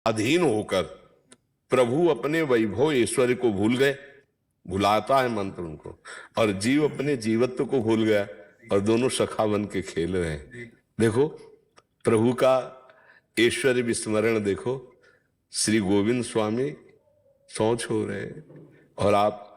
अधीन होकर प्रभु अपने वैभव ऐश्वर्य को भूल गए, भुलाता है मंत्र उनको, और जीव अपने जीवत्व को भूल गया और दोनों सखा बन के खेल रहे हैं। देखो प्रभु का ऐश्वर्य विस्मरण देखो, श्री गोविंद स्वामी सौ छो रहे और आप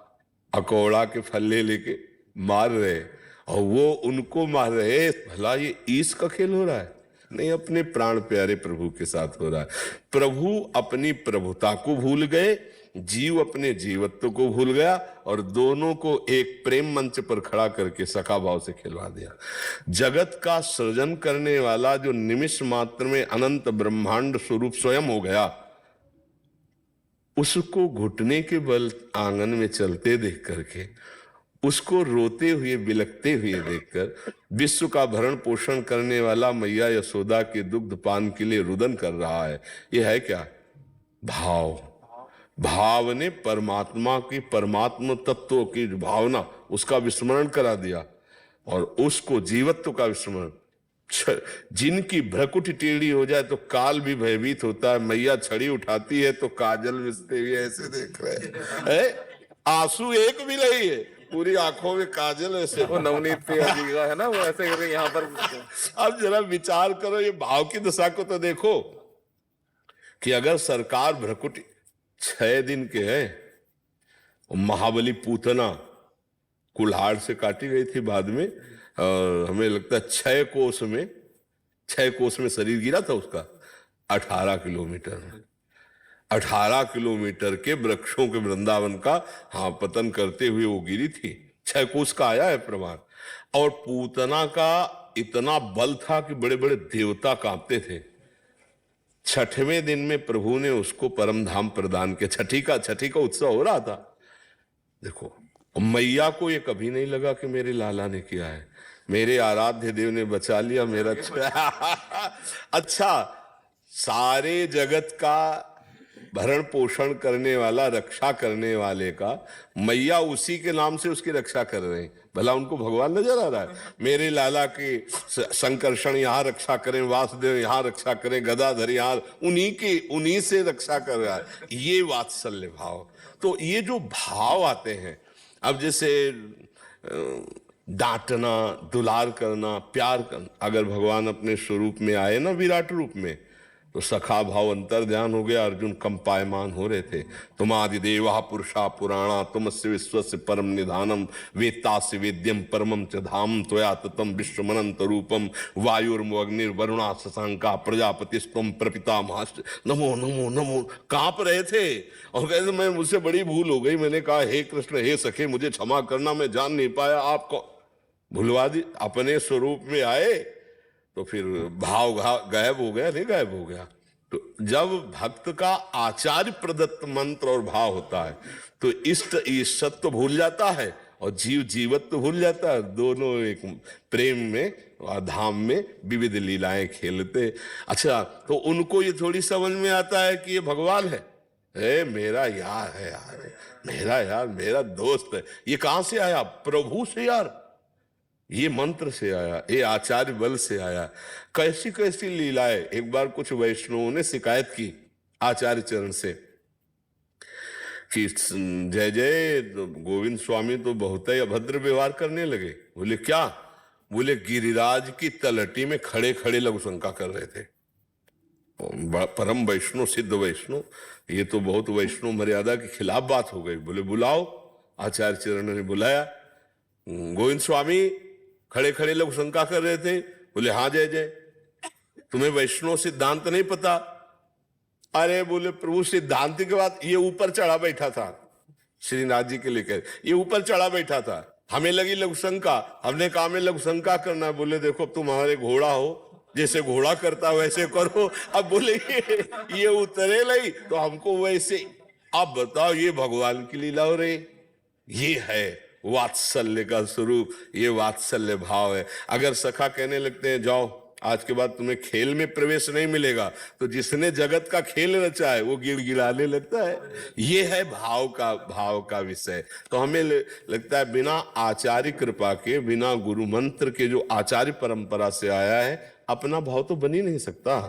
अकौड़ा के फल्ले लेके मार रहे, और वो उनको मार रहे। भला ये ईश का खेल हो रहा है? नहीं, अपने प्राण प्यारे प्रभु के साथ हो रहा है। प्रभु अपनी प्रभुता को भूल गए, जीव अपने जीवत्व को भूल गया, और दोनों को एक प्रेम मंच पर खड़ा करके सखा भाव से खिलवा दिया। जगत का सृजन करने वाला जो निमिष मात्र में अनंत ब्रह्मांड स्वरूप स्वयं हो गया, उसको घुटने के बल आंगन में चलते देख करके, उसको रोते हुए बिलखते हुए देखकर, विश्व का भरण पोषण करने वाला मैया यशोदा के दुग्ध पान के लिए रुदन कर रहा है। यह है क्या? भाव। भाव ने परमात्मा की, परमात्मा तत्व की भावना, उसका विस्मरण करा दिया और उसको जीवत्व का विस्मरण। जिनकी भ्रकुटी टेढ़ी हो जाए तो काल भी भयभीत होता है। मैया छड़ी उठाती है तो काजल मिसते हुए ऐसे देख रहे हैं, आंसू एक भी नहीं है, पूरी आंखों में काजल ऐसे। वो नवनीत पे है ना, वो ऐसे कर यहाँ पर। अब जरा विचार करो, ये भाव की दशा को तो देखो कि अगर सरकार भ्रकुटी 6 दिन के है, महाबली पूतना कुल्हाड़ से काटी गई थी बाद में, और हमें लगता है 6 कोस में शरीर गिरा था उसका, 18 किलोमीटर 18 किलोमीटर के वृक्षों के वृंदावन का पतन करते हुए वो गिरी थी। 6 कोस का आया है प्रमाण। और पूतना का इतना बल था कि बड़े बड़े देवता कांपते थे। 6वें दिन में प्रभु ने उसको परम धाम प्रदान किया। छठी का उत्सव हो रहा था। देखो मैया को ये कभी नहीं लगा कि मेरे लाला ने किया है, मेरे आराध्य देव ने बचा लिया मेरा। अच्छा, सारे जगत का भरण पोषण करने वाला, रक्षा करने वाले का, मैया उसी के नाम से उसकी रक्षा कर रहे हैं। भला उनको भगवान नजर आ रहा है? मेरे लाला की संकर्षण यहाँ रक्षा करें, वासुदेव यहाँ रक्षा करें, गदाधर यहाँ, उन्हीं से रक्षा कर रहा है। ये वात्सल्य भाव। तो ये जो भाव आते हैं, अब जैसे डांटना, दुलार करना, प्यार करना, अगर भगवान अपने स्वरूप में आए ना, विराट रूप में, तो सखा भाव अंतर ध्यान हो गया। अर्जुन कंपायमान हो रहे थे। तुम आदि देवा पुरुषा पुराणा, तुमस्य विश्वस्य परम निधानम, वेत्तास्य वेद्यम परमम च धाम, त्वया ततम विश्वमनंत रूपम, वायुर्मग्निर्वरुणा शशांका प्रजापतिस्त्वं प्रपितामहश्च, नमो नमो नमो। कांप रहे थे और कहते मैं, मुझसे बड़ी भूल हो गई। मैंने कहा हे कृष्ण, हे सखे, मुझे क्षमा करना, मैं जान नहीं पाया, आपको भुलवा दी। अपने स्वरूप में आए तो फिर भाव गायब हो गया, नहीं गायब हो गया। तो जब भक्त का आचार्य प्रदत्त मंत्र और भाव होता है तो इष्ट ईशत्व भूल जाता है और जीव जीवत्व भूल जाता है। दोनों एक प्रेम में और धाम में विविध लीलाएं खेलते। अच्छा, तो उनको ये थोड़ी समझ में आता है कि ये भगवान है, मेरा यार है, यार मेरा यार, मेरा दोस्त है। ये कहां से आया? प्रभु से यार, ये मंत्र से आया, ये आचार्य बल से आया। कैसी कैसी लीलाएं। एक बार कुछ वैष्णवों ने शिकायत की आचार्य चरण से कि जय जय गोविंद स्वामी तो बहुत ही अभद्र व्यवहार करने लगे। बोले क्या? बोले गिरिराज की तलहटी में खड़े खड़े लघु शंका कर रहे थे। परम वैष्णव, सिद्ध वैष्णव, ये तो बहुत वैष्णव मर्यादा के खिलाफ बात हो गई। बोले बुलाओ। आचार्य चरण ने बुलाया। गोविंद स्वामी खड़े खड़े लोग शंका कर रहे थे। बोले हाँ जय जय, तुम्हें वैष्णव सिद्धांत नहीं पता? अरे बोले प्रभु, सिद्धांत के बाद ये ऊपर चढ़ा बैठा था, श्रीनाथ जी के लेकर ये ऊपर चढ़ा बैठा था। हमें लगी लघु शंका, हमने कहा हमें लघु शंका करना। बोले देखो तुम हमारे घोड़ा हो, जैसे घोड़ा करता वैसे करो। अब बोले ये उतरे नहीं तो हमको वैसे। अब बताओ, ये भगवान की लीला हो रही। ये है वात्सल्य का स्वरूप, ये वात्सल्य भाव है। अगर सखा कहने लगते हैं जाओ आज के बाद तुम्हें खेल में प्रवेश नहीं मिलेगा, तो जिसने जगत का खेल रचा है वो गिड़गिड़ाने लगता है। ये है भाव का विषय। तो हमें लगता है बिना आचार्य कृपा के, बिना गुरु मंत्र के, जो आचार्य परंपरा से आया है, अपना भाव तो बन ही नहीं सकता।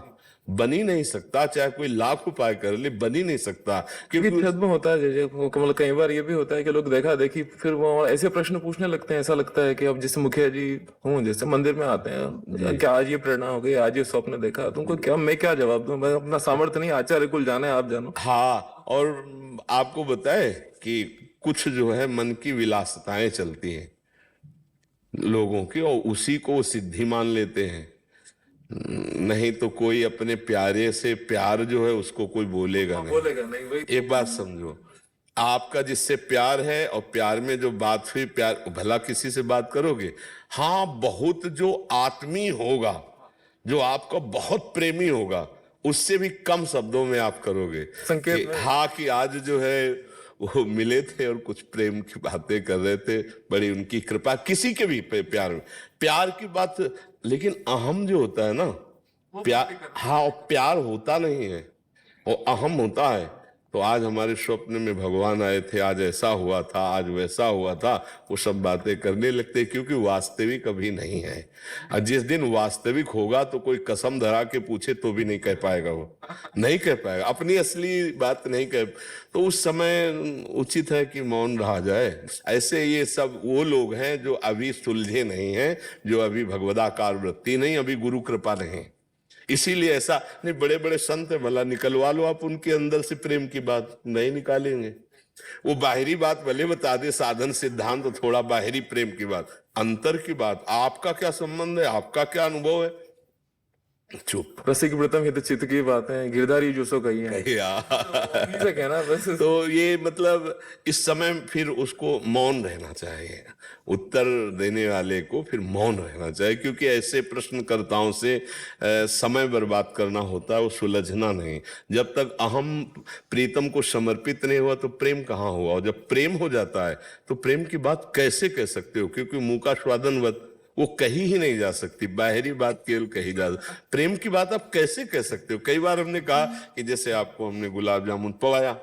बन ही नहीं सकता, चाहे कोई लाख उपाय कर ले बन ही नहीं सकता, क्योंकि क्योंकि छद्म होता है जैसे कमल, कई बार ये भी होता है कि लोग देखा देखी फिर वो ऐसे प्रश्न पूछने लगते हैं। ऐसा लगता है कि अब जैसे मुखिया जी हूँ, जैसे मंदिर में आते हैं, क्या आज ये प्रेरणा हो गई, आज ये स्वप्न देखा, तुमको क्या, मैं क्या जवाब दूं, मैं अपना सामर्थ्य नहीं, आचार्य कुल जाने, आप जानो। हाँ, और आपको बताए कि कुछ जो है मन की विलासिताएं चलती हैं लोगों की, और उसी को सिद्धि मान लेते हैं। नहीं तो कोई अपने प्यारे से प्यार जो है उसको कोई बोलेगा नहीं। बोलेगा नहीं वही। एक बात समझो, आपका जिससे प्यार है और प्यार में जो बात हुई, प्यार भला किसी से बात करोगे? हाँ, बहुत जो आत्मीय होगा, जो आपका बहुत प्रेमी होगा, उससे भी कम शब्दों में आप करोगे संकेत कि में। हाँ, कि आज जो है वो मिले थे और कुछ प्रेम की बातें कर रहे थे, बड़ी उनकी कृपा, किसी के भी प्यार में, प्यार की बात। लेकिन अहम जो होता है ना, प्यार, हाँ, और प्यार होता नहीं है, वो अहम होता है। तो आज हमारे स्वप्न में भगवान आए थे, आज ऐसा हुआ था, आज वैसा हुआ था, वो सब बातें करने लगते, क्योंकि वास्तविक अभी नहीं है। और जिस दिन वास्तविक होगा तो कोई कसम धरा के पूछे तो भी नहीं कह पाएगा, वो नहीं कह पाएगा, अपनी असली बात नहीं कह। तो उस समय उचित है कि मौन रहा जाए। ऐसे ये सब वो लोग हैं जो अभी सुलझे नहीं हैं, जो अभी भगवदाकार वृत्ति नहीं, अभी गुरु कृपा नहीं। इसीलिए ऐसा नहीं, बड़े बड़े संत है, भला निकलवा लो आप उनके अंदर से प्रेम की बात, नहीं निकालेंगे। वो बाहरी बात भले बता दे, साधन सिद्धांत, तो थोड़ा बाहरी प्रेम की बात, अंतर की बात, आपका क्या संबंध है, आपका क्या अनुभव है, चुप। रसिक व्रतम हित चित्त की बातें गिरधारी जो सो कही है, यार इसे कहना बस। तो ये मतलब इस समय फिर उसको मौन रहना चाहिए, उत्तर देने वाले को फिर मौन रहना चाहिए, क्योंकि ऐसे प्रश्नकर्ताओं से समय बर्बाद करना होता है, वो सुलझना नहीं। जब तक अहम प्रीतम को समर्पित नहीं हुआ तो प्रेम कहाँ हुआ, और जब प्रेम हो जाता है तो प्रेम की बात कैसे कह सकते हो, क्योंकि मुंह का स्वादनवत वो कही ही नहीं जा सकती, बाहरी बात केवल कही जा सकती, प्रेम की बात आप कैसे कह सकते हो। कई बार हमने कहा कि जैसे आपको हमने गुलाब जामुन पवाया,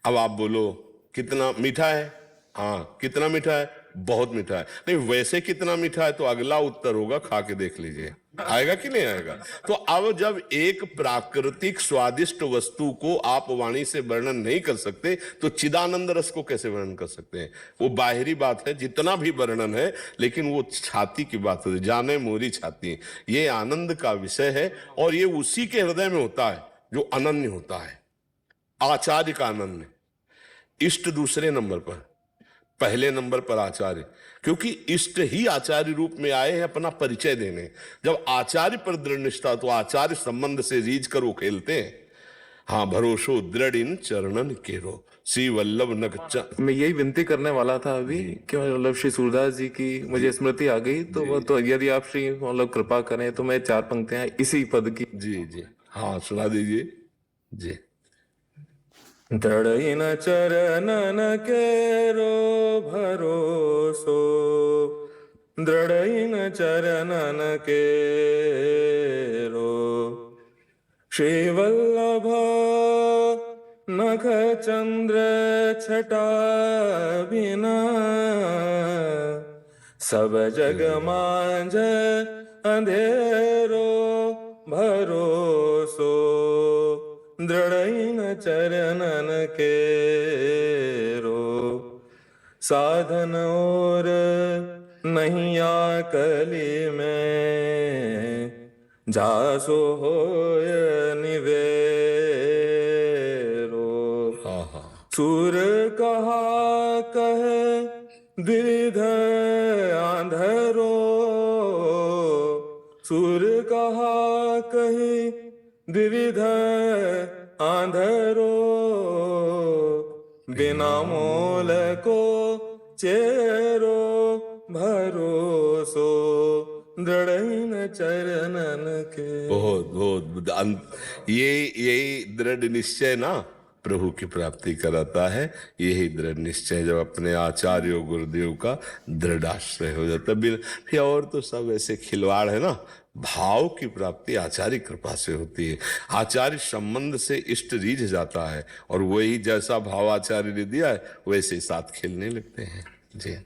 अब आप बोलो कितना मीठा है, हाँ कितना मीठा है, बहुत मीठा है। नहीं, वैसे कितना मीठा है, तो अगला उत्तर होगा खा के देख लीजिए, आएगा कि नहीं आएगा। तो अब जब एक प्राकृतिक स्वादिष्ट वस्तु को आप वाणी से वर्णन नहीं कर सकते, तो चिदानंद रस को कैसे वर्णन कर सकते हैं। वो बाहरी बात है, जितना भी वर्णन है, लेकिन वो छाती की बात है, जाने मोरी छाती, ये आनंद का विषय है, और ये उसी के हृदय में होता है जो अनन्य होता है। आचार्य का अनन्य, इष्ट दूसरे नंबर पर, पहले नंबर पर आचार्य, क्योंकि इष्ट ही आचार्य रूप में आए हैं अपना परिचय देने। जब आचार्य पर दृढ़ निष्ठा, तो आचार्य संबंध से रीझ कर वो खेलते हैं। हाँ, भरोसो दृढ़ इन चरणन केरो, श्री वल्लभ नग। मैं यही विनती करने वाला था अभी कि मतलब श्री सूरदास जी की मुझे स्मृति आ गई, तो यदि आप श्री मतलब कृपा करें तो मैं 4 पंक्तियां इसी पद की। जी जी, हाँ सुना दीजिए जी। दृढ़ चरणन केरो भरोसो, दृढ़ चरणन केरो, श्री वल्लभ नख चंद्र छटा बिना, सब जग मांझ अंधेरो भरोसो, दृढ़ चरणन केरो, साधन और नहीं आकली में, जासो होय निवेरो, सुर कहा कहे द्विध आंधरो, सुर कहा कहे द्विध आंधरो, बिना मोल को चेरो भरोसो, दृढ़ चरणन के। बहुत बहुत यही दृढ़ निश्चय ना प्रभु की प्राप्ति कराता है। यही दृढ़ निश्चय जब अपने आचार्य गुरुदेव का दृढ़ आश्रय हो जाता है, फिर और तो सब ऐसे खिलवाड़ है ना। भाव की प्राप्ति आचार्य कृपा से होती है, आचार्य संबंध से इष्ट रीझ जाता है, और वही जैसा भाव आचार्य ने दिया है वैसे साथ खेलने लगते हैं जी।